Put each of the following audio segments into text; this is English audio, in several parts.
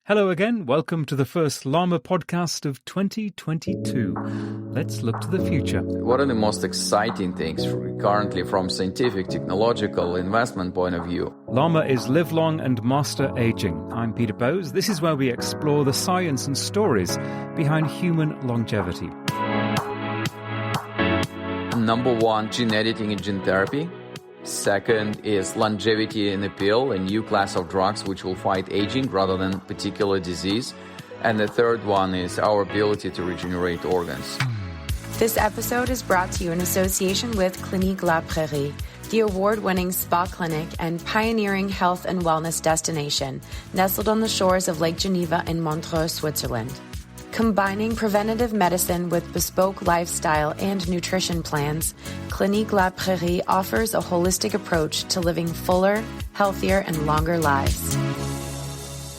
Hello again. Welcome to the first LLAMA podcast of 2022. Let's look to the future. What are the most exciting things currently from scientific, technological, investment point of view? LLAMA is Live Long and Master Aging. I'm Peter Bowes. This is where we explore the science and stories behind human longevity. Number one, gene editing and gene therapy. Second is longevity in a pill, a new class of drugs which will fight aging rather than particular disease. And the third one is our ability to regenerate organs. This episode is brought to you in association with Clinique La Prairie, the award-winning spa clinic and pioneering health and wellness destination, nestled on the shores of Lake Geneva in Montreux, Switzerland. Combining preventative medicine with bespoke lifestyle and nutrition plans, Clinique La Prairie offers a holistic approach to living fuller, healthier, and longer lives.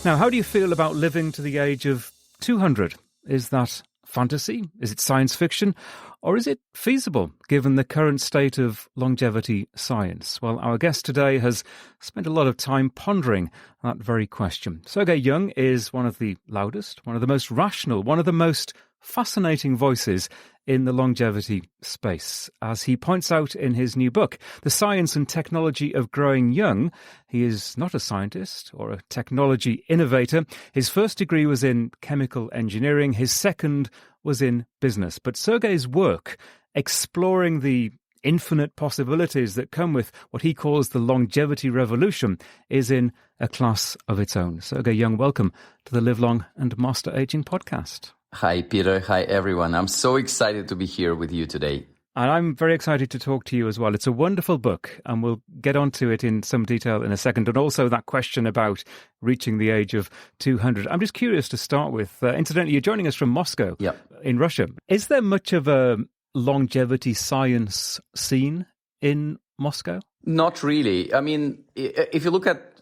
Now, how do you feel about living to the age of 200? Is that fantasy? Is it science fiction? Or is it feasible, given the current state of longevity science? Well, our guest today has spent a lot of time pondering that very question. Sergey Young is one of the loudest, one of the most rational, one of the most fascinating voices in the longevity space. As he points out in his new book, The Science and Technology of Growing Young, he is not a scientist or a technology innovator. His first degree was in chemical engineering. His second was in business. But Sergey's work exploring the infinite possibilities that come with what he calls the longevity revolution is in a class of its own. Sergey Young, welcome to the Live Long and Master Aging podcast. Hi, Peter. Hi, everyone. I'm so excited to be here with you today. And I'm very excited to talk to you as well. It's a wonderful book, and we'll get onto it in some detail in a second. And also that question about reaching the age of 200. I'm just curious to start with, incidentally, you're joining us from Moscow in Russia. Is there much of a longevity science scene in Moscow? Not really. I mean, if you look at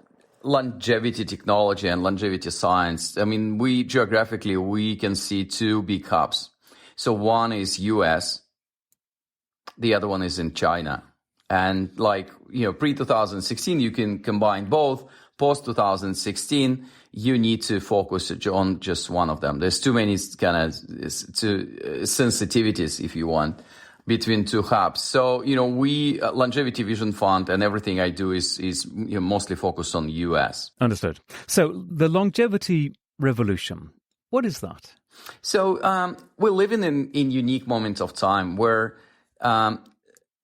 longevity technology and longevity science, I mean, we can see two big hubs. So one is US, the other one is in China. And pre-2016, you can combine both. Post-2016, you need to focus on just one of them. There's too many sensitivities, if you want, between two hubs. So, we, Longevity Vision Fund, and everything I do is mostly focused on the US. Understood. So the longevity revolution, what is that? So we're living in unique moments of time where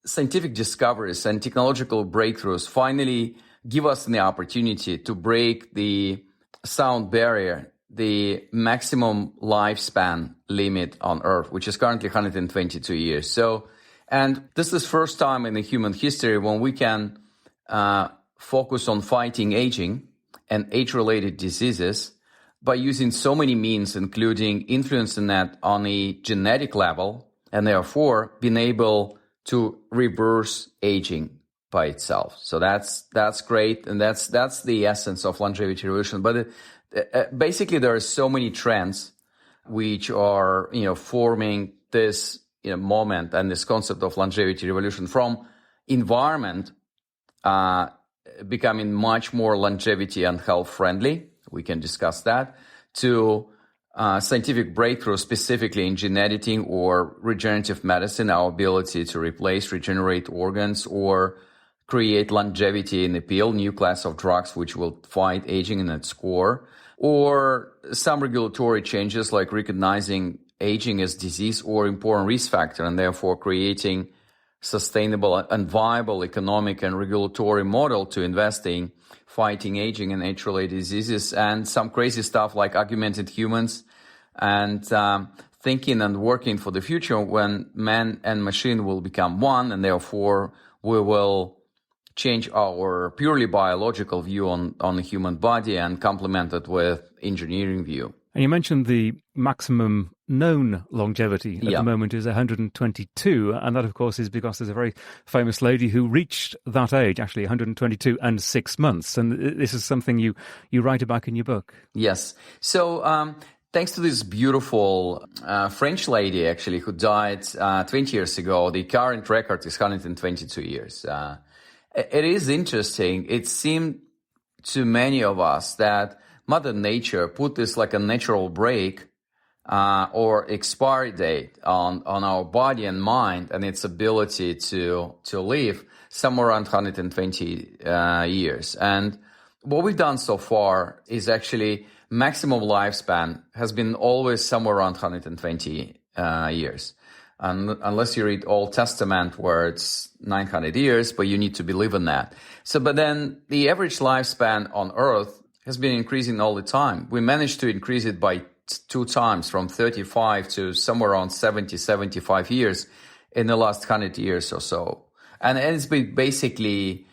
scientific discoveries and technological breakthroughs finally give us the opportunity to break the sound barrier, the maximum lifespan limit on Earth, which is currently 122 years. So, and this is first time in the human history when we can focus on fighting aging and age-related diseases by using so many means, including influencing that on a genetic level, and therefore being able to reverse aging by itself. So that's great, and that's the essence of longevity revolution. But basically, there are so many trends which are forming this moment and this concept of longevity revolution, from environment becoming much more longevity and health friendly. We can discuss that, to scientific breakthrough, specifically in gene editing or regenerative medicine, our ability to regenerate organs, or create longevity in a pill, new class of drugs which will fight aging in its core, or some regulatory changes like recognizing aging as disease or important risk factor, and therefore creating sustainable and viable economic and regulatory model to invest in fighting aging and age-related diseases, and some crazy stuff like augmented humans, and thinking and working for the future when man and machine will become one, and therefore we will change our purely biological view on the human body and complement it with engineering view. And you mentioned the maximum known longevity at the moment is 122, and that, of course, is because there's a very famous lady who reached that age, actually 122 and 6 months, and this is something you write about in your book. Yes. So thanks to this beautiful French lady, actually, who died 20 years ago, the current record is 122 years. It is interesting. It seemed to many of us that Mother Nature put this like a natural break or expiry date on our body and mind and its ability to live somewhere around 120 years. And what we've done so far is actually maximum lifespan has been always somewhere around 120 years. Unless you read Old Testament where it's 900 years, but you need to believe in that. But then the average lifespan on Earth has been increasing all the time. We managed to increase it by 2 times, from 35 to somewhere around 70, 75 years in the last 100 years or so. And it's been basically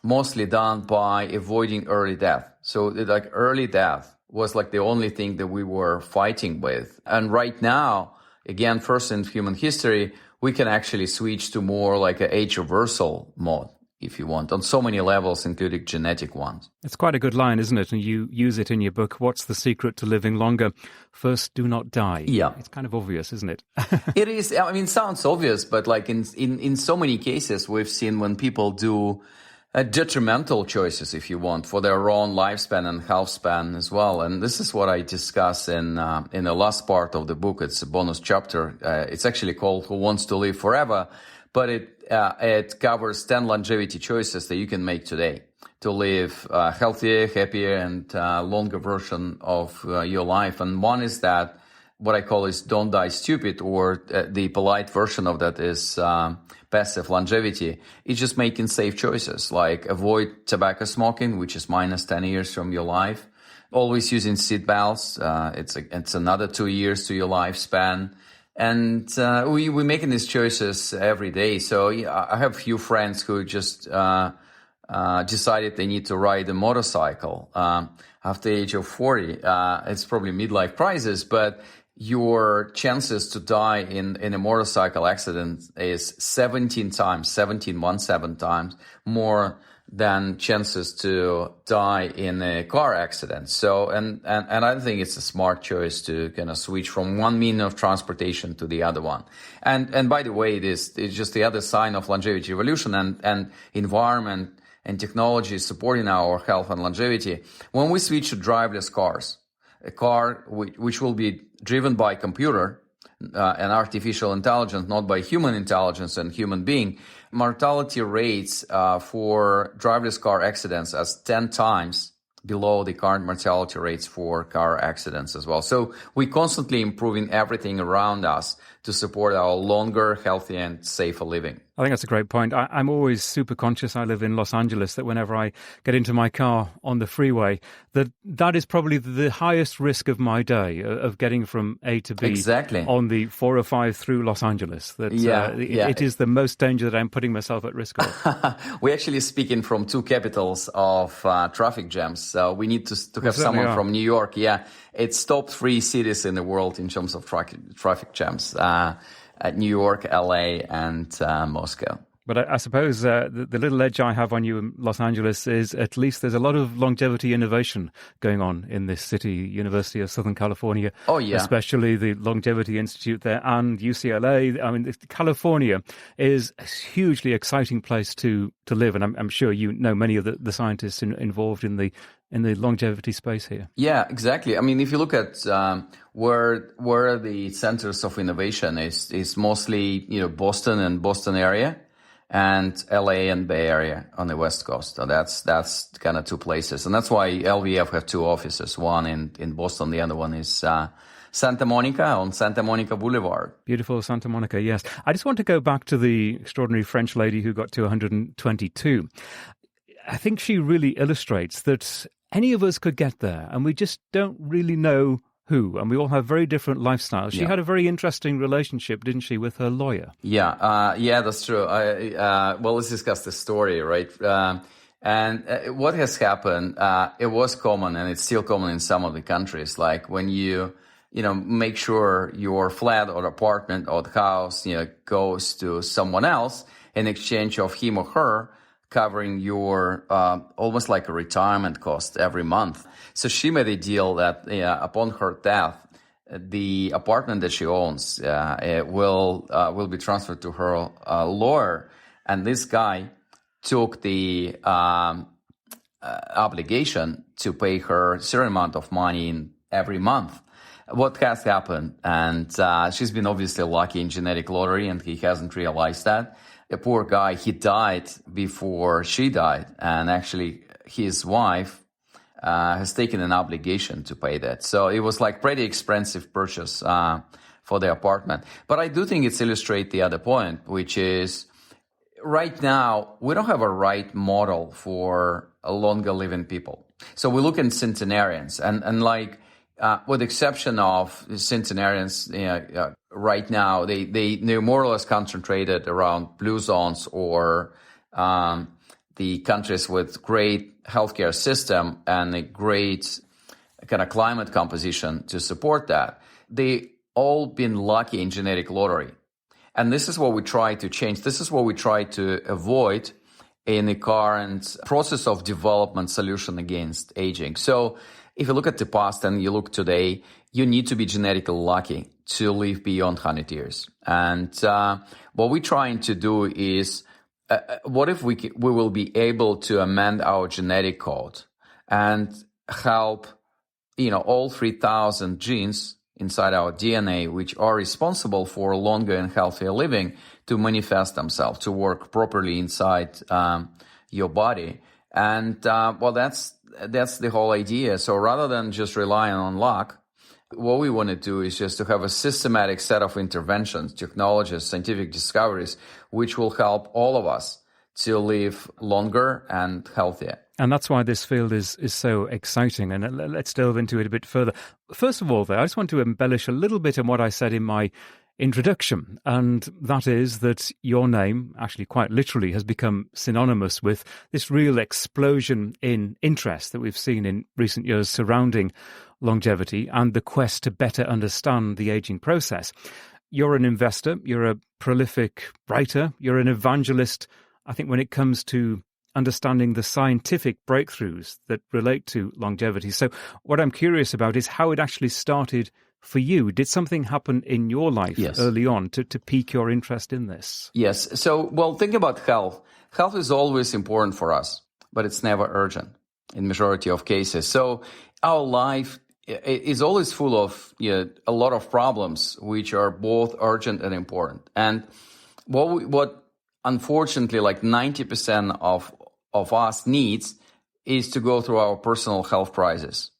mostly done by avoiding early death. So like early death was like the only thing that we were fighting with. And right now, again, first in human history, we can actually switch to more like an age reversal mode, if you want, on so many levels, including genetic ones. It's quite a good line, isn't it? And you use it in your book, What's the Secret to Living Longer? First, do not die. Yeah. It's kind of obvious, isn't it? It is. I mean, it sounds obvious, but like in so many cases, we've seen when people do detrimental choices, if you want, for their own lifespan and health span as well. And this is what I discuss in the last part of the book. It's a bonus chapter. It's actually called Who Wants to Live Forever? But it covers 10 longevity choices that you can make today to live healthier, happier, and longer version of your life. And one is that what I call is don't die stupid, or the polite version of that is passive longevity. It's just making safe choices, like avoid tobacco smoking, which is minus 10 years from your life. Always using seat belts. It's another 2 years to your lifespan. And we're making these choices every day. So I have a few friends who just decided they need to ride a motorcycle after the age of 40. It's probably midlife crisis, but your chances to die in a motorcycle accident is 17 times more than chances to die in a car accident. So, and I think it's a smart choice to kind of switch from one mean of transportation to the other one. And by the way, it's just the other sign of longevity evolution and environment and technology supporting our health and longevity. When we switch to driverless cars, a car which will be driven by computer and artificial intelligence, not by human intelligence and human being, mortality rates for driverless car accidents as 10 times below the current mortality rates for car accidents as well. So we're constantly improving everything around us to support our longer, healthier, and safer living. I think that's a great point. I'm always super conscious. I live in Los Angeles, that whenever I get into my car on the freeway, that is probably the highest risk of my day, of getting from A to B exactly on the 405 through Los Angeles. It is the most danger that I'm putting myself at risk of. We're actually speaking from two capitals of traffic jams. So we need to have someone from New York. Yeah, it's top 3 cities in the world in terms of traffic jams. At New York, LA, and Moscow. But I suppose the little edge I have on you in Los Angeles is at least there's a lot of longevity innovation going on in this city, University of Southern California. Oh, yeah. Especially the Longevity Institute there and UCLA. I mean, California is a hugely exciting place to live. And I'm sure you know many of the scientists involved in the longevity space here. Yeah, exactly. I mean, if you look at where the centers of innovation is mostly, Boston and Boston area, and LA and Bay Area on the West Coast. So that's kind of 2 places. And that's why LVF have 2 offices, one in Boston, the other one is Santa Monica on Santa Monica Boulevard. Beautiful Santa Monica, yes. I just want to go back to the extraordinary French lady who got to 122. I think she really illustrates that any of us could get there, and we just don't really know who, and we all have very different lifestyles. She had a very interesting relationship, didn't she, with her lawyer? Yeah, that's true. Well, let's discuss the story, right? And what has happened, it was common, and it's still common in some of the countries, like when you make sure your flat or apartment or the house, goes to someone else in exchange of him or her covering your almost like a retirement cost every month. So she made a deal that upon her death, the apartment that she owns will be transferred to her lawyer, and this guy took the obligation to pay her a certain amount of money in every month. What has happened, and she's been obviously lucky in genetic lottery, and he hasn't realized that. A poor guy, he died before she died, and actually his wife has taken an obligation to pay that. So it was like pretty expensive purchase for the apartment. But I do think it's illustrate the other point, which is right now we don't have a right model for a longer living people. So we look at centenarians, and like with the exception of centenarians, right now they're more or less concentrated around blue zones or the countries with great healthcare system and a great kind of climate composition to support that. They all been lucky in genetic lottery. And this is what we try to change. This is what we try to avoid in the current process of development solution against aging. So if you look at the past and you look today, you need to be genetically lucky to live beyond 100 years. And what we're trying to do is, what if we will be able to amend our genetic code and help, all 3,000 genes inside our DNA, which are responsible for longer and healthier living, to manifest themselves, to work properly inside your body. And that's the whole idea. So rather than just relying on luck, what we want to do is just to have a systematic set of interventions, technologies, scientific discoveries, which will help all of us to live longer and healthier. And that's why this field is so exciting. And let's delve into it a bit further. First of all, though, I just want to embellish a little bit on what I said in my introduction, and that is that your name, actually quite literally, has become synonymous with this real explosion in interest that we've seen in recent years surrounding longevity and the quest to better understand the aging process. You're an investor, you're a prolific writer, you're an evangelist, I think, when it comes to understanding the scientific breakthroughs that relate to longevity. So what I'm curious about is how it actually started for you. Did something happen in your life early on to pique your interest in this? Yes. So, think about health. Health is always important for us, but it's never urgent in majority of cases. So our life is always full of a lot of problems, which are both urgent and important. And what unfortunately, like 90% of us needs is to go through our personal health crisis,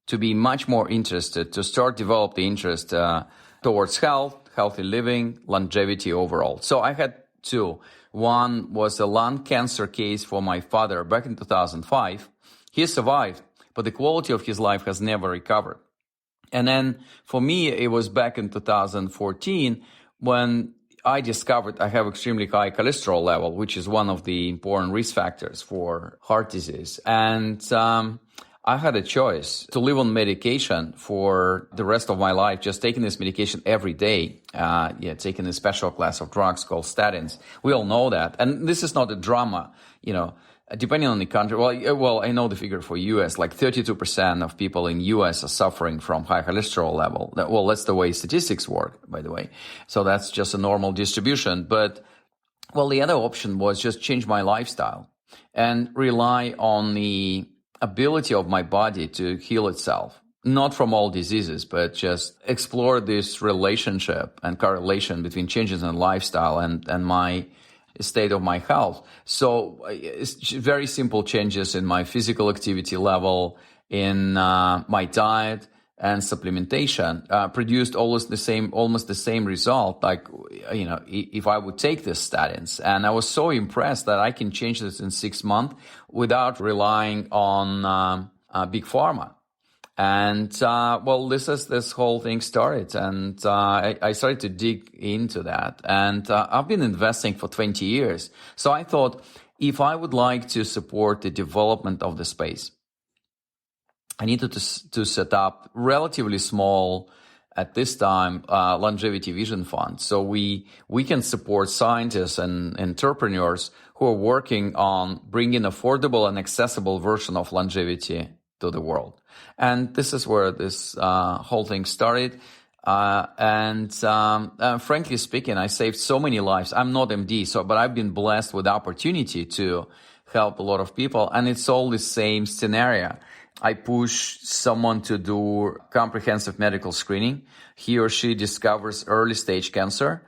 to be much more interested, to start develop the interest towards health, healthy living, longevity overall. So I had two. One was a lung cancer case for my father back in 2005. He survived, but the quality of his life has never recovered. And then for me, it was back in 2014 when I discovered I have extremely high cholesterol level, which is one of the important risk factors for heart disease. And I had a choice to live on medication for the rest of my life, just taking this medication every day, taking a special class of drugs called statins. We all know that. And this is not a drama, depending on the country. Well, I know the figure for US, like 32% of people in US are suffering from high cholesterol level. Well, that's the way statistics work, by the way. So that's just a normal distribution. But, the other option was just change my lifestyle and rely on the ability of my body to heal itself, not from all diseases, but just explore this relationship and correlation between changes in lifestyle and my state of my health. So it's very simple changes in my physical activity level, in my diet and supplementation, produced almost the same result, like, if I would take the statins. And I was so impressed that I can change this in 6 months without relying on big pharma. And, this whole thing started. And I started to dig into that. And I've been investing for 20 years. So I thought, if I would like to support the development of the space, I needed to set up relatively small, at this time, longevity vision fund. So we can support scientists and entrepreneurs who are working on bringing affordable and accessible version of longevity to the world. And this is where this whole thing started. Frankly speaking, I saved so many lives. I'm not MD, but I've been blessed with the opportunity to help a lot of people. And it's all the same scenario. I push someone to do comprehensive medical screening. He or she discovers early stage cancer.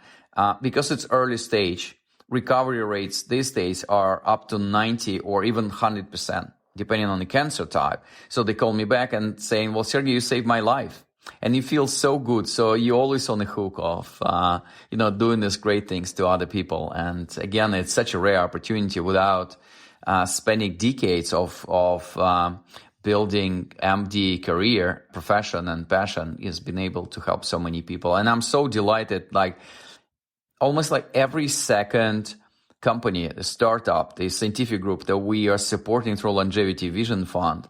Because it's early stage, recovery rates these days are up to 90 or even 100%, depending on the cancer type. So they call me back and saying, well, Sergey, you saved my life. And you feel so good. So you're always on the hook of, doing these great things to other people. And again, it's such a rare opportunity without spending decades of building MD career, profession, and passion has been able to help so many people. And I'm so delighted, almost like every second company, the startup, the scientific group that we are supporting through Longevity Vision Fund,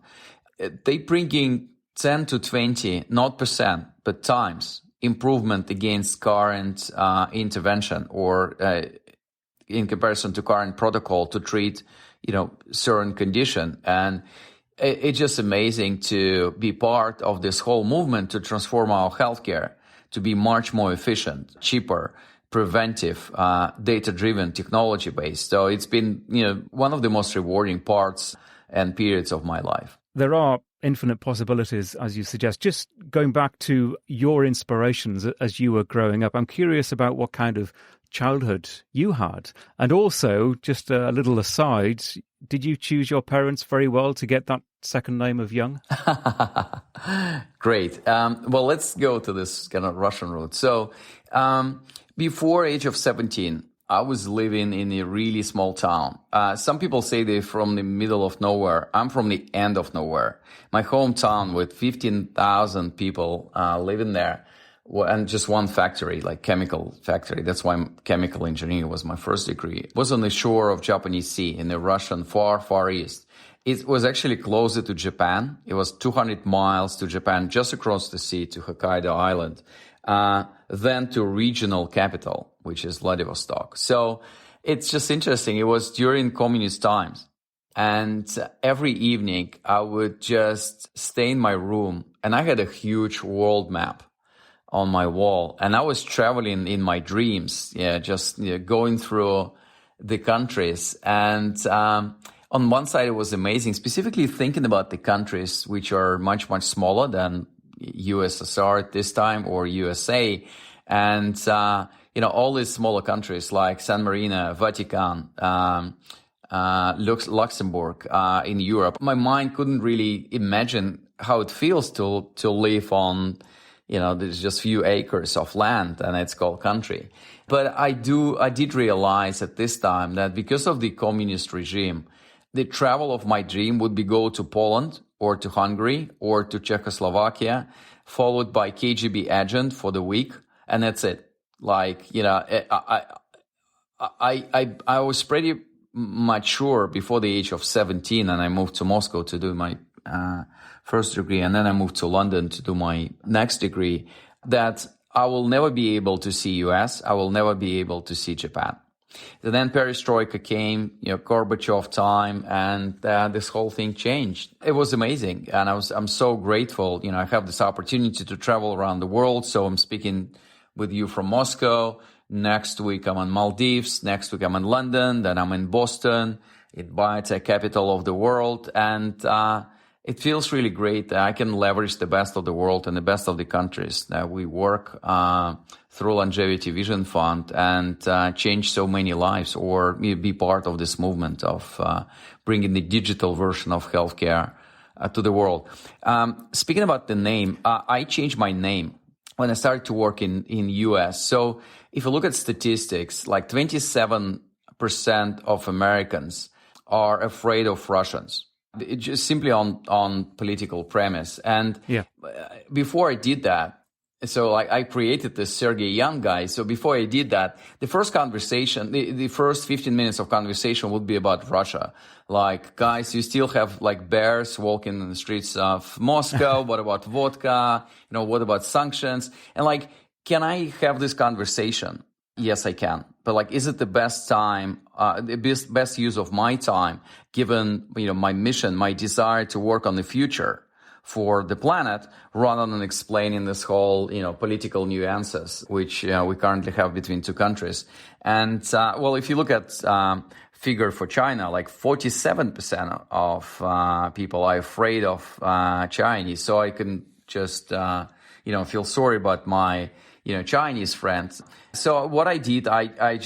they bringing 10 to 20, not percent, but times improvement against current intervention or in comparison to current protocol to treat, certain condition. And it's just amazing to be part of this whole movement to transform our healthcare to be much more efficient, cheaper, preventive, data-driven, technology-based. So it's been, one of the most rewarding parts and periods of my life. There are infinite possibilities, as you suggest. Just going back to your inspirations as you were growing up, I'm curious about what kind of childhood you had. And also, just a little aside, did you choose your parents very well to get that second name of Young? Great. Well, let's go to this kind of Russian route. So before age of 17, I was living in a really small town. Some people say they're from the middle of nowhere. I'm from the end of nowhere. My hometown with 15,000 people living there, and just one factory, like chemical factory. That's why chemical engineering was my first degree. It was on the shore of Japanese Sea in the Russian far, far east. It was actually closer to Japan. It was 200 miles to Japan, just across the sea to Hokkaido Island, then to regional capital, which is Vladivostok. So it's just interesting. It was during communist times. And every evening I would just stay in my room, and I had a huge world map on my wall. And I was traveling in my dreams, going through the countries. And on one side, it was amazing, specifically thinking about the countries which are much, much smaller than USSR at this time or USA. And, all these smaller countries like San Marino, Vatican, Luxembourg, in Europe. My mind couldn't really imagine how it feels to live on, there's just few acres of land and it's called country. But I did realize at this time that because of the communist regime, the travel of my dream would be go to Poland or to Hungary or to Czechoslovakia, followed by KGB agent for the week. And that's it. I was pretty mature before the age of 17, and I moved to Moscow to do my first degree, and then I moved to London to do my next degree, that I will never be able to see US, I will never be able to see Japan. So then Perestroika came, Gorbachev time, and this whole thing changed. It was amazing, and I'm so grateful. I have this opportunity to travel around the world, so I'm speaking with you from Moscow. Next week I'm in Maldives. Next week I'm in London. Then I'm in Boston, in biotech capital of the world. And it feels really great that I can leverage the best of the world and the best of the countries that we work through Longevity Vision Fund and change so many lives, or be part of this movement of bringing the digital version of healthcare to the world. Speaking about the name, I changed my name when I started to work in US. So if you look at statistics, like 27% of Americans are afraid of Russians. It's just simply on political premise. And before I did that, so I created this Sergey Young guy. So before I did that, the first conversation, the first 15 minutes of conversation would be about Russia. Like, guys, you still have like bears walking in the streets of Moscow. What about vodka? What about sanctions? And like, can I have this conversation? Yes, I can. But like, is it the best time, the best use of my time, given, my mission, my desire to work on the future for the planet, rather than explaining this whole, political nuances, which we currently have between two countries. And, if you look at figure for China, like 47% of people are afraid of Chinese. So I can just, feel sorry about my, Chinese friends. So what I did, I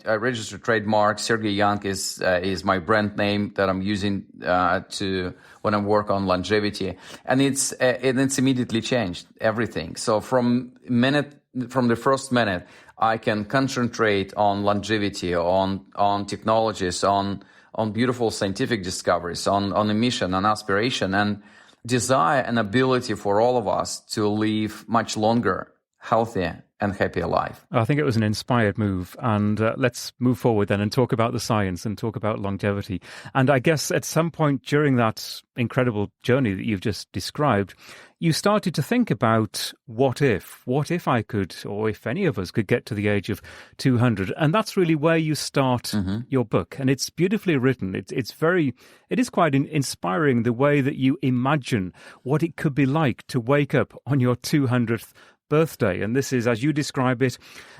registered trademark. Sergey Young is my brand name that I'm using to when I work on longevity, and it's immediately changed everything. So from the first minute, I can concentrate on longevity, on technologies, on beautiful scientific discoveries, on a mission, on aspiration, and desire and ability for all of us to live much longer, healthier, and happier life. I think it was an inspired move. And let's move forward then and talk about the science and talk about longevity. And I guess at some point during that incredible journey that you've just described, you started to think about what if I could, or if any of us could get to the age of 200. And that's really where you start your book. And it's beautifully written. It is quite inspiring the way that you imagine what it could be like to wake up on your 200th birthday. And this is, as you describe it,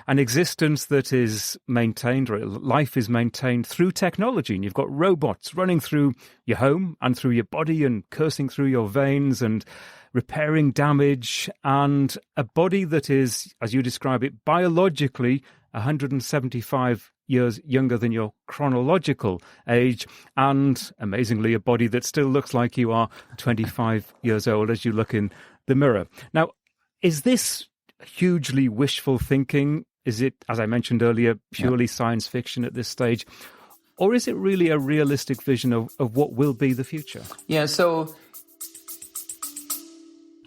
an existence that is maintained, or life is maintained through technology. And you've got robots running through your home and through your body and coursing through your veins and repairing damage, and a body that is, as you describe it, biologically 175 years younger than your chronological age, and amazingly a body that still looks like you are 25 years old as you look in the mirror. Now, is this hugely wishful thinking? Is it, as I mentioned earlier, purely science fiction at this stage? Or is it really a realistic vision of what will be the future? Yeah, so...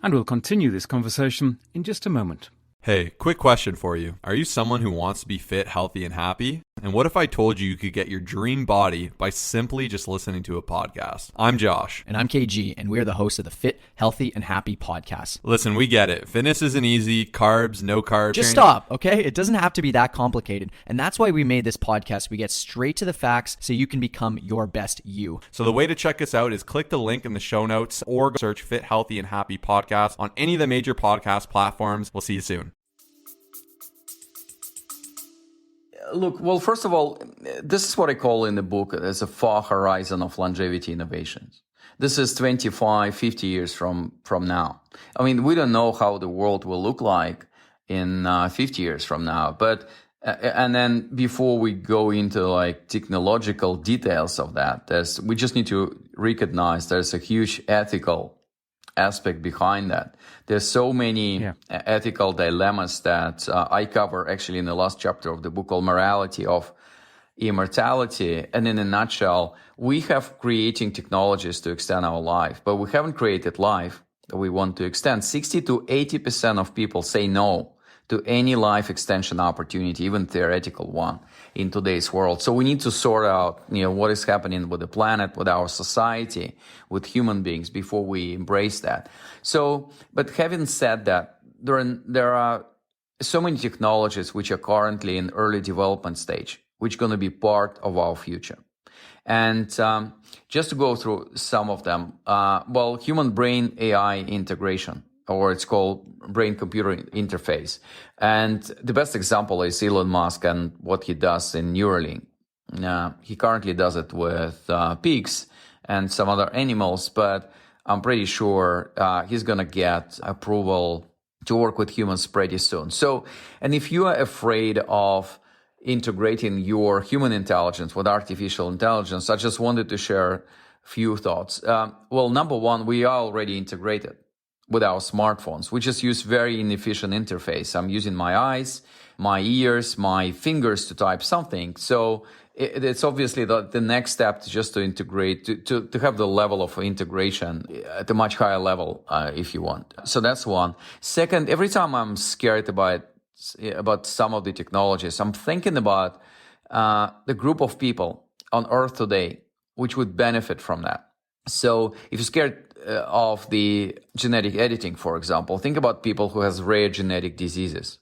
And we'll continue this conversation in just a moment. Hey, quick question for you. Are you someone who wants to be fit, healthy, and happy? And what if I told you could get your dream body by simply just listening to a podcast? I'm Josh. And I'm KG, and we're the hosts of the Fit, Healthy, and Happy podcast. Listen, we get it. Fitness isn't easy. Carbs, no carbs. Just stop, okay? It doesn't have to be that complicated. And that's why we made this podcast. We get straight to the facts so you can become your best you. So the way to check us out is click the link in the show notes or search Fit, Healthy, and Happy podcast on any of the major podcast platforms. We'll see you soon. Look, well, first of all, this is what I call in the book as a far horizon of longevity innovations. This is 25, 50 years from now. I mean, we don't know how the world will look like in 50 years from now. But, and then before we go into like technological details of that, we just need to recognize there's a huge ethical aspect behind that. There's so many ethical dilemmas that I cover actually in the last chapter of the book called Morality of Immortality. And in a nutshell, we have creating technologies to extend our life, but we haven't created life that we want to extend. 60 to 80% of people say no to any life extension opportunity, even theoretical one, in today's world. So we need to sort out, what is happening with the planet, with our society, with human beings before we embrace that. So, but having said that, there are so many technologies which are currently in early development stage, which are going to be part of our future. And just to go through some of them, human brain AI integration, or it's called brain-computer interface. And the best example is Elon Musk and what he does in Neuralink. He currently does it with pigs and some other animals, but I'm pretty sure he's going to get approval to work with humans pretty soon. So, and if you are afraid of integrating your human intelligence with artificial intelligence, I just wanted to share a few thoughts. Number one, we are already integrated with our smartphones. We just use very inefficient interface. I'm using my eyes, my ears, my fingers to type something. So it's obviously the next step to just to integrate, to have the level of integration at a much higher level, if you want. So that's one. Second, every time I'm scared about some of the technologies, I'm thinking about the group of people on Earth today which would benefit from that. So if you're scared of the genetic editing, for example, think about people who has rare genetic diseases.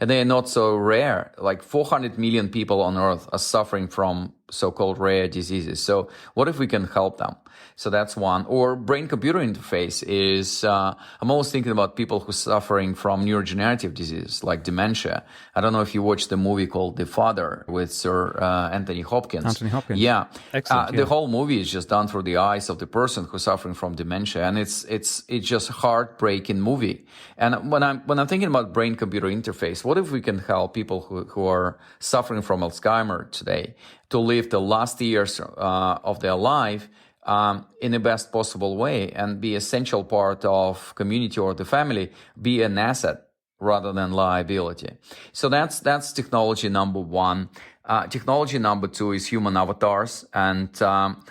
And they are not so rare. Like 400 million people on Earth are suffering from so-called rare diseases. So what if we can help them? So that's one. Or brain-computer interface is, I'm always thinking about people who are suffering from neurodegenerative diseases like dementia. I don't know if you watched the movie called The Father with Sir Anthony Hopkins. Anthony Hopkins. Yeah. Excellent. The whole movie is just done through the eyes of the person who's suffering from dementia. And it's just a heartbreaking movie. And when I'm thinking about brain-computer interface, what if we can help people who are suffering from Alzheimer's today to live the last years of their life in the best possible way and be essential part of community or the family, be an asset rather than liability. So that's technology number one. Technology number two is human avatars. And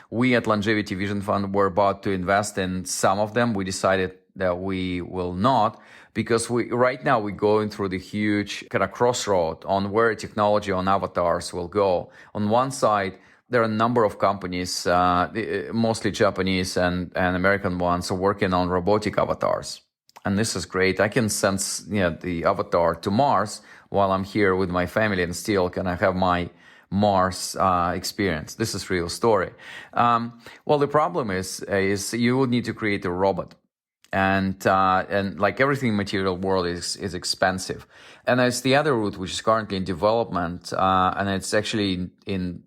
we at Longevity Vision Fund were about to invest in some of them. We decided that we will not, because right now we're going through the huge kind of crossroad on where technology on avatars will go. On one side, there are a number of companies, mostly Japanese and American ones, are working on robotic avatars. And this is great. I can sense the avatar to Mars while I'm here with my family and still can I have my Mars experience. This is real story. Well, the problem is you would need to create a robot. And like everything in material world is expensive. And there's the other route, which is currently in development, and it's actually in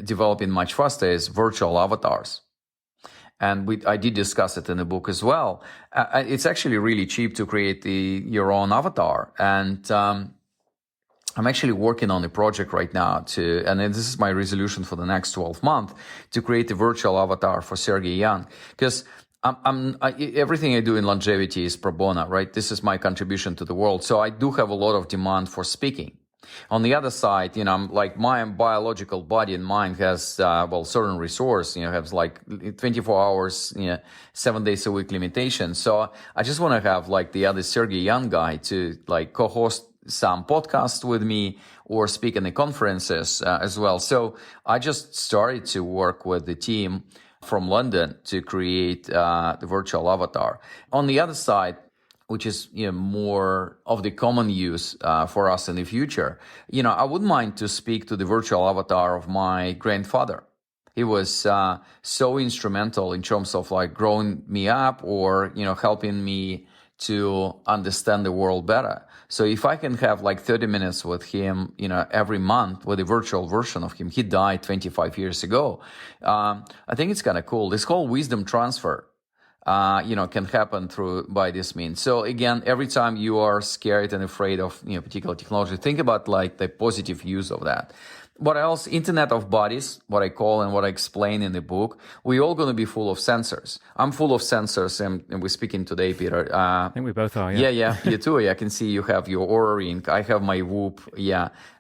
developing much faster, is virtual avatars. And I did discuss it in the book as well. It's actually really cheap to create your own avatar. And I'm actually working on a project right now and this is my resolution for the next 12 months, to create a virtual avatar for Sergey Young. Because everything I do in longevity is pro bono, right? This is my contribution to the world. So I do have a lot of demand for speaking. On the other side, I'm like my biological body and mind has, certain resource, has like 24 hours, 7 days a week limitation. So I just want to have like the other Sergey Young guy to like co-host some podcasts with me or speak in the conferences as well. So I just started to work with the team from London to create the virtual avatar. On the other side, which is more of the common use for us in the future, I wouldn't mind to speak to the virtual avatar of my grandfather. He was so instrumental in terms of like growing me up or helping me to understand the world better. So if I can have like 30 minutes with him, every month with a virtual version of him, he died 25 years ago. I think it's kind of cool. This whole wisdom transfer, can happen by this means. So again, every time you are scared and afraid of, particular technology, think about like the positive use of that. What else? Internet of bodies, what I call and what I explain in the book. We're all going to be full of sensors. I'm full of sensors, and we're speaking today, Peter. I think we both are, yeah. Yeah, you too. I can see you have your Oura Ring. I have my Whoop,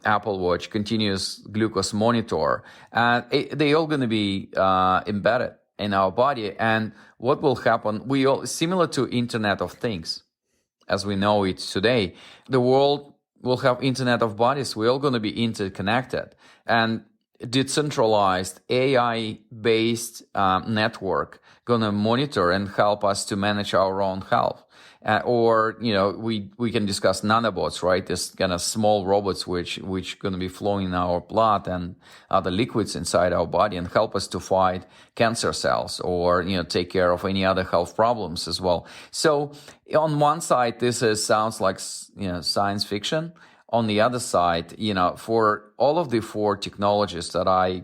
Apple Watch, continuous glucose monitor. They all going to be embedded in our body. And what will happen? Similar to Internet of Things, as we know it today, the world will have Internet of Bodies. We're all going to be interconnected, and decentralized AI-based network going to monitor and help us to manage our own health. We can discuss nanobots, right? This kind of small robots which going to be flowing in our blood and other liquids inside our body and help us to fight cancer cells or take care of any other health problems as well. So on one side, this sounds like science fiction. On the other side, for all of the 4 technologies that I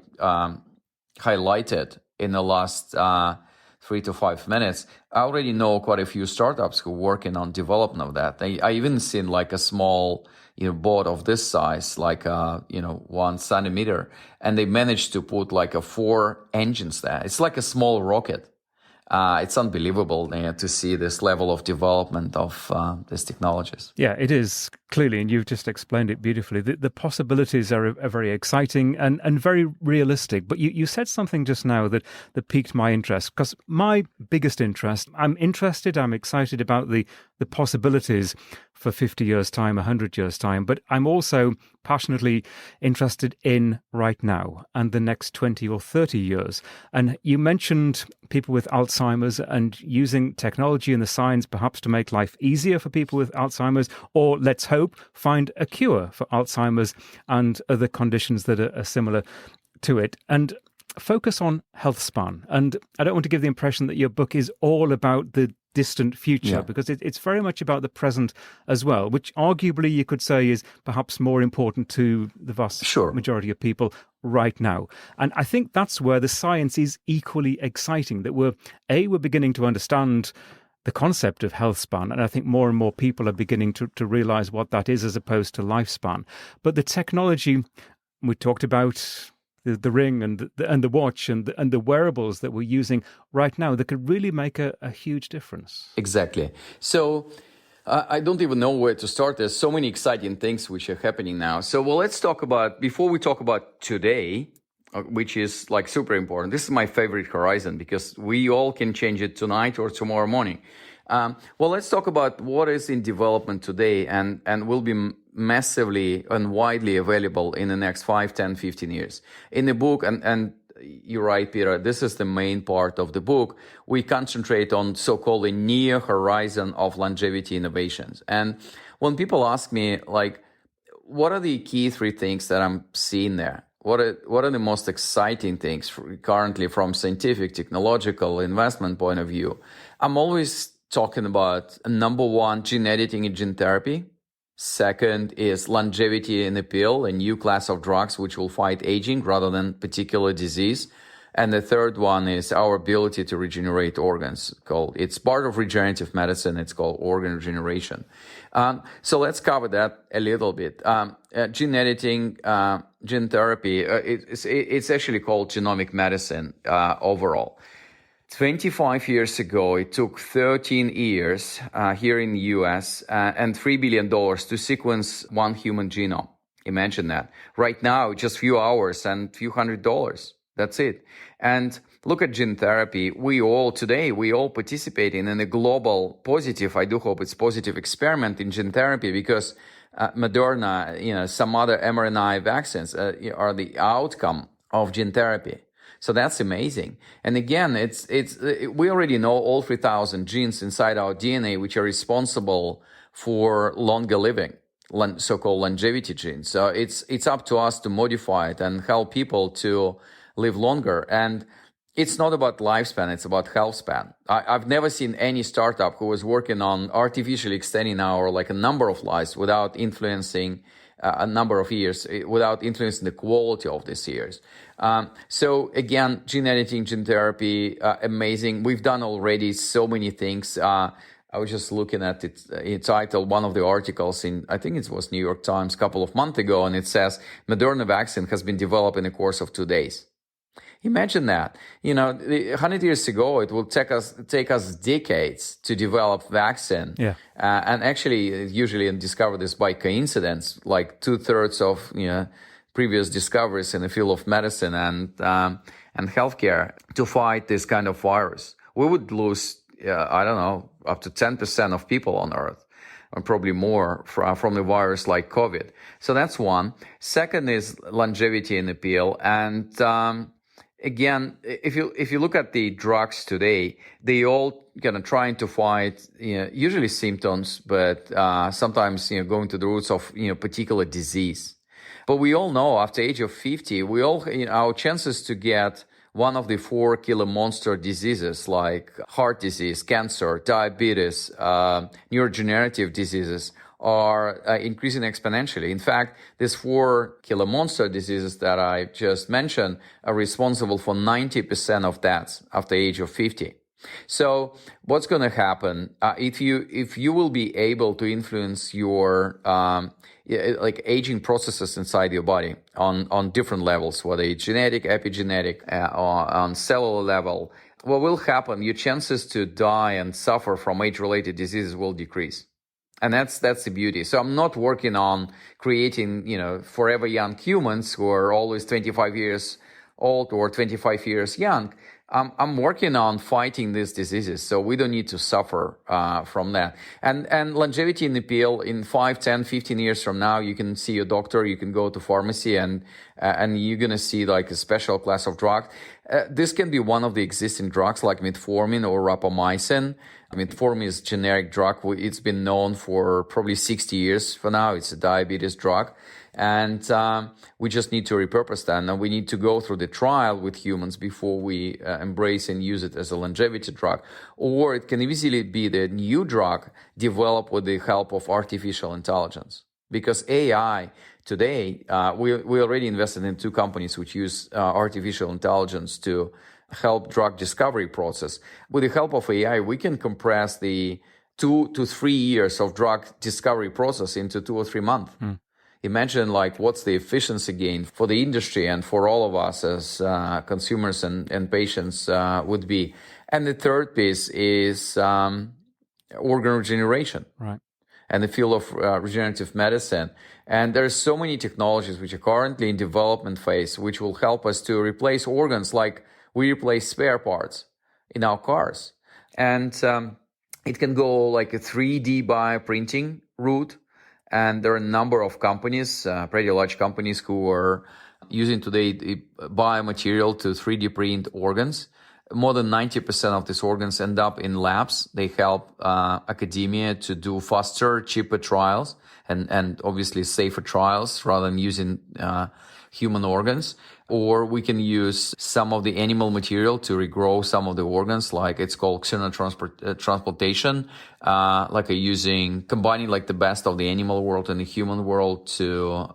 highlighted in the last 3 to 5 minutes, I already know quite a few startups who are working on development of that. I even seen like a small, boat of this size, like 1 centimeter, and they managed to put like 4 engines there. It's like a small rocket. It's unbelievable to see this level of development of these technologies. Yeah, it is, clearly, and you've just explained it beautifully. The possibilities are very exciting and very realistic. But you said something just now that piqued my interest, because my biggest interest, I'm excited about the possibilities for 50 years' time, 100 years' time, but I'm also passionately interested in right now and the next 20 or 30 years. And you mentioned people with Alzheimer's and using technology and the science perhaps to make life easier for people with Alzheimer's, or let's hope, find a cure for Alzheimer's and other conditions that are similar to it. And focus on healthspan. And I don't want to give the impression that your book is all about the distant future, because it's very much about the present as well, which arguably you could say is perhaps more important to the vast majority of people right now. And I think that's where the science is equally exciting, that we're beginning to understand the concept of health span, and I think more and more people are beginning to realize what that is as opposed to lifespan. But the technology, we talked about the ring and the watch and the wearables that we're using right now, that could really make a huge difference. Exactly. So I don't even know where to start. There's so many exciting things which are happening now. So let's talk about, before we talk about today, which is like super important. This is my favorite horizon because we all can change it tonight or tomorrow morning. Let's talk about what is in development today and will be massively and widely available in the next 5, 10, 15 years. In the book, and you're right, Peter, this is the main part of the book, we concentrate on so-called a near horizon of longevity innovations. And when people ask me, like, what are the key 3 things that I'm seeing there? What are the most exciting things currently from scientific, technological, investment point of view? I'm always talking about, number 1, gene editing and gene therapy. Second is longevity in a pill, a new class of drugs which will fight aging rather than particular disease. And the third one is our ability to regenerate organs. It's part of regenerative medicine. It's called organ regeneration. So let's cover that a little bit. Gene editing, gene therapy, it's actually called genomic medicine overall. 25 years ago, it took 13 years here in the US and $3 billion to sequence one human genome. Imagine that. Right now, just a few hours and a few $100. That's it. And look at gene therapy. We all participate in a global positive, I do hope it's positive experiment in gene therapy because Moderna, some other mRNA vaccines are the outcome of gene therapy. So that's amazing. And again, we already know all 3,000 genes inside our DNA, which are responsible for longer living, so-called longevity genes. So it's up to us to modify it and help people to live longer. And it's not about lifespan, it's about health span. I've never seen any startup who was working on artificially extending a number of lives without influencing a number of years, without influencing the quality of these years. So again, gene editing, gene therapy, amazing. We've done already so many things. I was just looking at it titled, one of the articles in, I think it was New York Times a couple of months ago, and it says, Moderna vaccine has been developed in the course of 2 days. Imagine that. 100 years ago, it will take us decades to develop vaccine. Yeah. And actually, usually discover this by coincidence, like 2/3 of previous discoveries in the field of medicine and healthcare to fight this kind of virus. We would lose, up to 10% of people on Earth, or probably more from the virus like COVID. So that's one. Second is longevity in the pill. And again, if you look at the drugs today, they all trying to fight usually symptoms, but sometimes going to the roots of particular disease. But we all know after age of 50, our chances to get one of the 4 killer monster diseases like heart disease, cancer, diabetes, neurodegenerative diseases are increasing exponentially. In fact, these 4 killer monster diseases that I just mentioned are responsible for 90% of deaths after age of 50. So what's going to happen if you will be able to influence your aging processes inside your body on different levels, whether it's genetic, epigenetic, or on cellular level, what will happen? Your chances to die and suffer from age-related diseases will decrease. And that's the beauty. So I'm not working on creating, forever young humans who are always 25 years old or 25 years young. I'm working on fighting these diseases, so we don't need to suffer from that. And longevity in the pill, in 5, 10, 15 years from now, you can see your doctor, you can go to pharmacy, and you're going to see like a special class of drug. This can be one of the existing drugs like metformin or rapamycin. Metformin is generic drug. It's been known for probably 60 years for now. It's a diabetes drug. And we just need to repurpose that. And we need to go through the trial with humans before we embrace and use it as a longevity drug. Or it can easily be the new drug developed with the help of artificial intelligence. Because AI today, we already invested in 2 companies which use artificial intelligence to help drug discovery process. With the help of AI, we can compress the 2 to 3 years of drug discovery process into 2 or 3 months. Imagine what's the efficiency gain for the industry and for all of us as consumers and patients would be. And the third piece is organ regeneration. Right. And the field of regenerative medicine. And there's so many technologies which are currently in development phase, which will help us to replace organs like we replace spare parts in our cars. And it can go like a 3D bioprinting route. And there are a number of companies, pretty large companies, who are using today the biomaterial to 3D print organs. More than 90% of these organs end up in labs. They help academia to do faster, cheaper trials and obviously safer trials rather than using human organs. Or we can use some of the animal material to regrow some of the organs, like it's called xenotransplantation, combining the best of the animal world and the human world to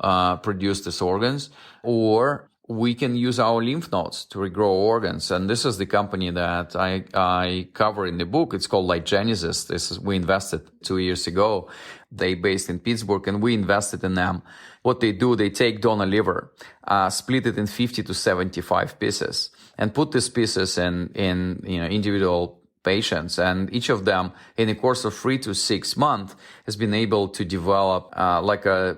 produce these organs. Or we can use our lymph nodes to regrow organs. And this is the company that I cover in the book. It's called Genesis. We invested 2 years ago. They based in Pittsburgh, and we invested in them. What they do, they take donor liver, split it in 50 to 75 pieces, and put these pieces in individual patients. And each of them, in the course of 3 to 6 months, has been able to develop a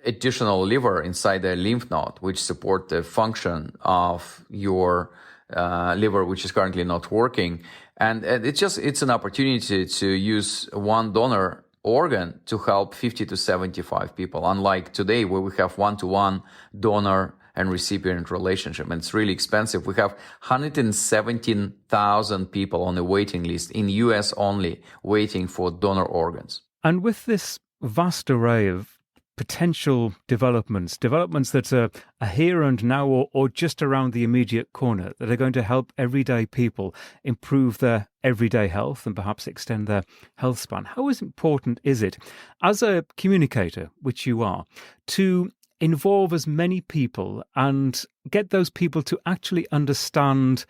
additional liver inside their lymph node, which support the function of your liver, which is currently not working. And it's an opportunity to use one donor organ to help 50 to 75 people, unlike today where we have one-to-one donor and recipient relationship. And it's really expensive. We have 117,000 people on the waiting list in US only waiting for donor organs. And with this vast array of potential developments that are here and now or just around the immediate corner that are going to help everyday people improve their everyday health and perhaps extend their health span, how important is it, as a communicator, which you are, to involve as many people and get those people to actually understand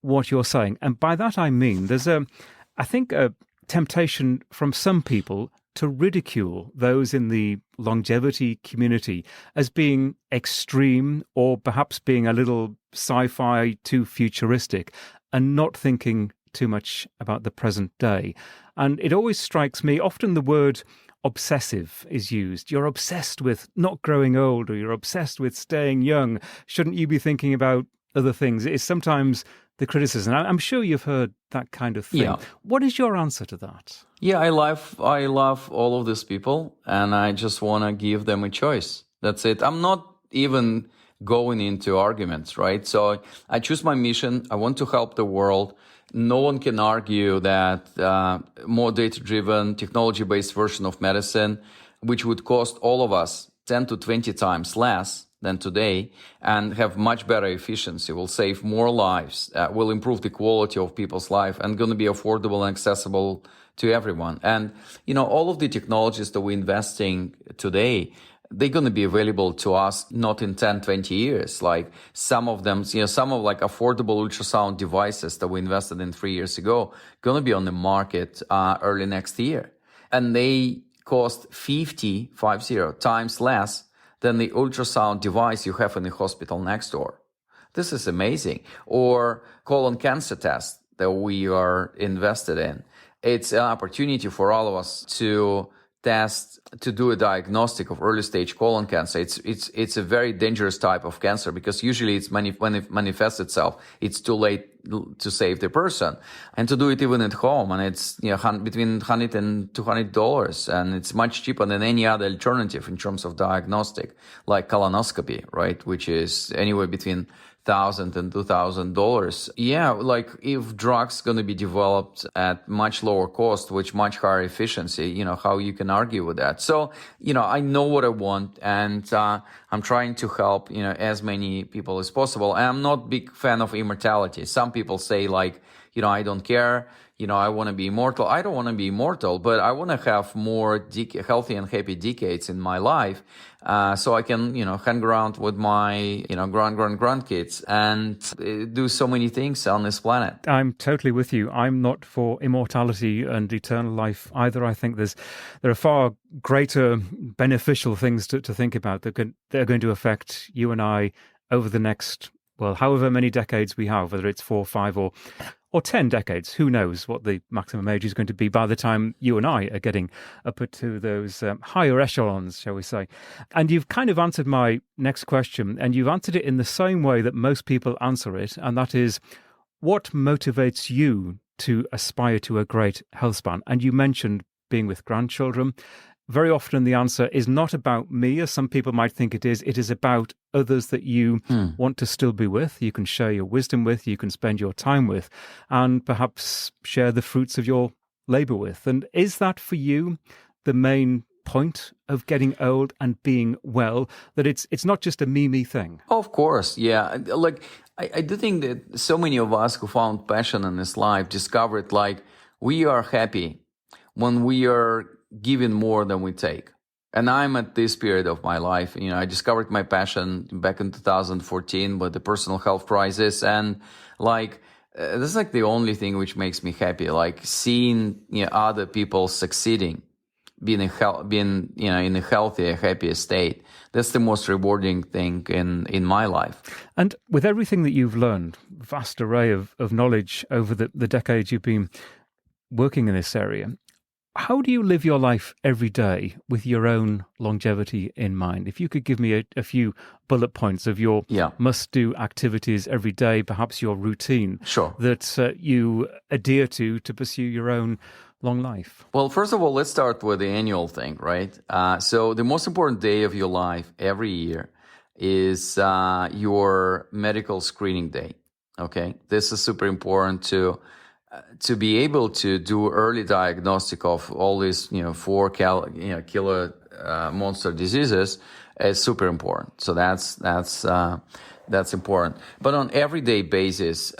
what you're saying? And by that I mean there's I think a temptation from some people to ridicule those in the longevity community as being extreme or perhaps being a little sci-fi, too futuristic, and not thinking too much about the present day. And it always strikes me, often the word obsessive is used. You're obsessed with not growing old, or you're obsessed with staying young. Shouldn't you be thinking about other things? It's sometimes the criticism. I'm sure you've heard that kind of thing. Yeah. What is your answer to that? Yeah, I love all of these people, and I just want to give them a choice. That's it. I'm not even going into arguments, right? So I choose my mission. I want to help the world. No one can argue that more data-driven, technology-based version of medicine, which would cost all of us 10 to 20 times less than today and have much better efficiency, will save more lives, will improve the quality of people's life, and going to be affordable and accessible to everyone. And, all of the technologies that we're investing today, they're going to be available to us not in 10, 20 years. Like some of them, some of affordable ultrasound devices that we invested in 3 years ago, going to be on the market early next year. And they cost 50 times less than the ultrasound device you have in the hospital next door. This is amazing. Or colon cancer test that we are invested in. It's an opportunity for all of us to test, to do a diagnostic of early stage colon cancer. It's a very dangerous type of cancer because usually when it manifests itself, it's too late to save the person. And to do it even at home, and it's between $100 and $200, and it's much cheaper than any other alternative in terms of diagnostic, like colonoscopy, right, which is anywhere between $1,000 and $2,000. Yeah, like if drugs going to be developed at much lower cost with much higher efficiency, how you can argue with that? So, I know what I want, and I'm trying to help, as many people as possible. And I'm not a big fan of immortality. Some people say like, I don't care. I want to be immortal. I don't want to be immortal, but I want to have more healthy and happy decades in my life, so I can, hang around with my, grandkids and do so many things on this planet. I'm totally with you. I'm not for immortality and eternal life either. I think there are far greater beneficial things to think about that are going to affect you and I over the next, well, however many decades we have, whether it's 4, 5, or 10 decades. Who knows what the maximum age is going to be by the time you and I are getting up to those higher echelons, shall we say. And you've kind of answered my next question, and you've answered it in the same way that most people answer it, and that is, what motivates you to aspire to a great health span? And you mentioned being with grandchildren. Very often the answer is not about me, as some people might think it is. It is about others that you want to still be with, you can share your wisdom with, you can spend your time with, and perhaps share the fruits of your labor with. And is that for you the main point of getting old and being well, that it's not just a me thing? Of course, yeah. Like, I do think that so many of us who found passion in this life discovered, like, we are happy when we are giving more than we take. And I'm at this period of my life. I discovered my passion back in 2014 with the personal health crisis. And like, this is like the only thing which makes me happy, like seeing other people succeeding, being in a healthier, happier state. That's the most rewarding thing in my life. And with everything that you've learned, vast array of knowledge over the decades you've been working in this area, how do you live your life every day with your own longevity in mind? If you could give me a few bullet points of your must-do activities every day, perhaps your routine that you adhere to pursue your own long life. Well, first of all, let's start with the annual thing, right? So the most important day of your life every year is your medical screening day, okay? This is super important to be able to do early diagnostic of all these, 4 killer monster diseases is super important. So that's important. But on everyday basis,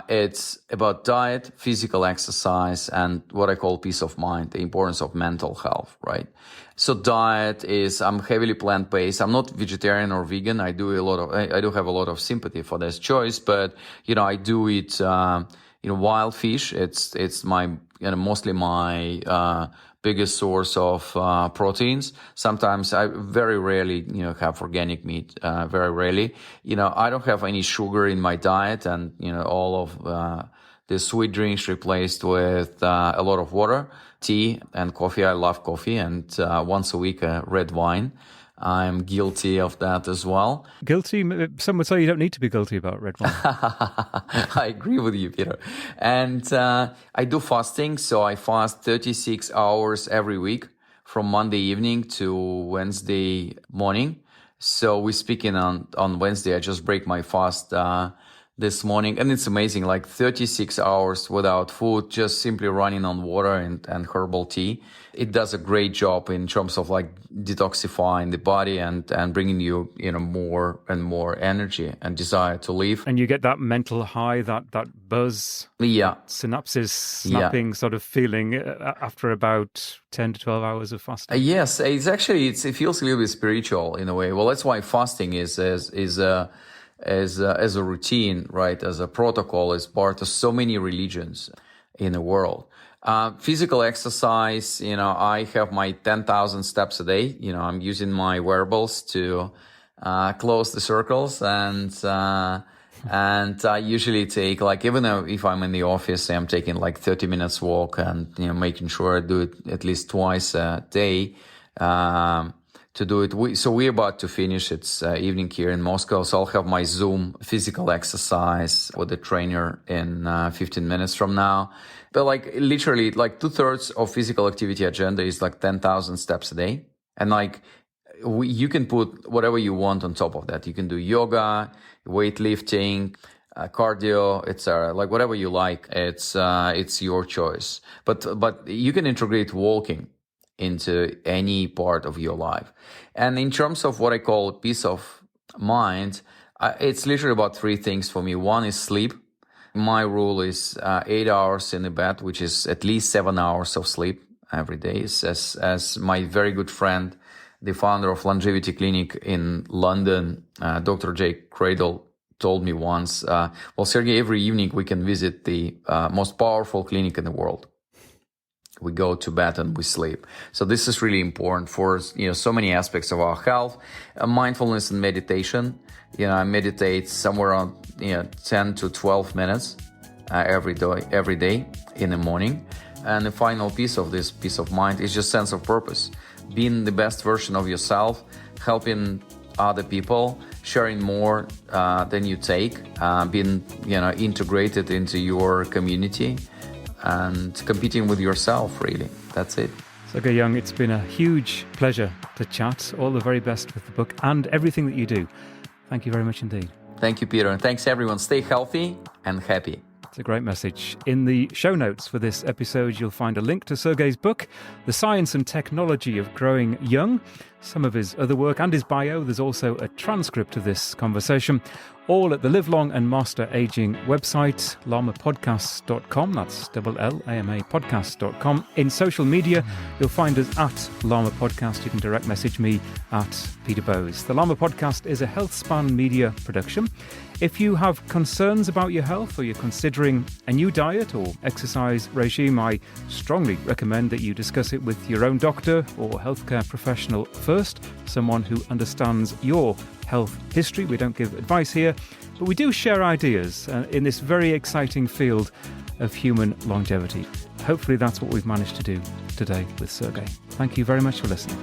it's about diet, physical exercise, and what I call peace of mind, the importance of mental health, right? So diet is, I'm heavily plant-based. I'm not vegetarian or vegan. I do have a lot of sympathy for this choice, but, I do eat, wild fish. It's my, mostly my, biggest source of, proteins. Sometimes I very rarely, have organic meat, very rarely. I don't have any sugar in my diet, and, all of, the sweet drinks replaced with, a lot of water, tea and coffee. I love coffee, and, once a week, red wine. I'm guilty of that as well. Guilty? Some would say you don't need to be guilty about red wine. I agree with you, Peter. And I do fasting, so I fast 36 hours every week from Monday evening to Wednesday morning. So we're speaking on Wednesday. I just break my fast this morning, and it's amazing, like 36 hours without food, just simply running on water and herbal tea. It does a great job in terms of like detoxifying the body and bringing you, more and more energy and desire to live. And you get that mental high, that buzz, synapses snapping sort of feeling after about 10 to 12 hours of fasting. Yes, it's actually, it feels a little bit spiritual in a way. Well, that's why fasting is a routine, right? As a protocol, is part of so many religions in the world. Physical exercise, I have my 10,000 steps a day. I'm using my wearables to close the circles, and I usually take, like, even though if I'm in the office, I'm taking like 30 minutes walk, and making sure I do it at least twice a day. To do it. So we're about to finish. It's evening here in Moscow. So I'll have my Zoom physical exercise with the trainer in 15 minutes from now. But like literally like 2/3 of physical activity agenda is like 10,000 steps a day. And like you can put whatever you want on top of that. You can do yoga, weightlifting, cardio, etc. Like whatever you like. It's your choice. But you can integrate walking into any part of your life. And in terms of what I call peace of mind, it's literally about three things for me. One is sleep. My rule is 8 hours in the bed, which is at least 7 hours of sleep every day. As my very good friend, the founder of Longevity Clinic in London, Dr. Jay Cradle, told me once, well, Sergey, every evening we can visit the most powerful clinic in the world. We go to bed and we sleep. So this is really important for, so many aspects of our health. Mindfulness and meditation. I meditate somewhere on 10 to 12 minutes every day in the morning. And the final piece of this peace of mind is just sense of purpose. Being the best version of yourself, helping other people, sharing more than you take, being integrated into your community, and competing with yourself, really. That's it. Sergey Young, it's been a huge pleasure to chat. All the very best with the book and everything that you do. Thank you very much indeed. Thank you, Peter. And thanks, everyone. Stay healthy and happy. It's a great message. In the show notes for this episode, you'll find a link to Sergey's book, The Science and Technology of Growing Young, some of his other work and his bio. There's also a transcript of this conversation, all at the Live Long and Master Aging website, LLAMApodcasts.com. That's LLAMA podcast.com. In social media, you'll find us at Llama Podcast. You can direct message me at Peter Bowes. The Llama Podcast is a HealthSpan media production. If you have concerns about your health or you're considering a new diet or exercise regime, I strongly recommend that you discuss it with your own doctor or healthcare professional first, someone who understands your health history. We don't give advice here, but we do share ideas in this very exciting field of human longevity. Hopefully that's what we've managed to do today with Sergey. Thank you very much for listening.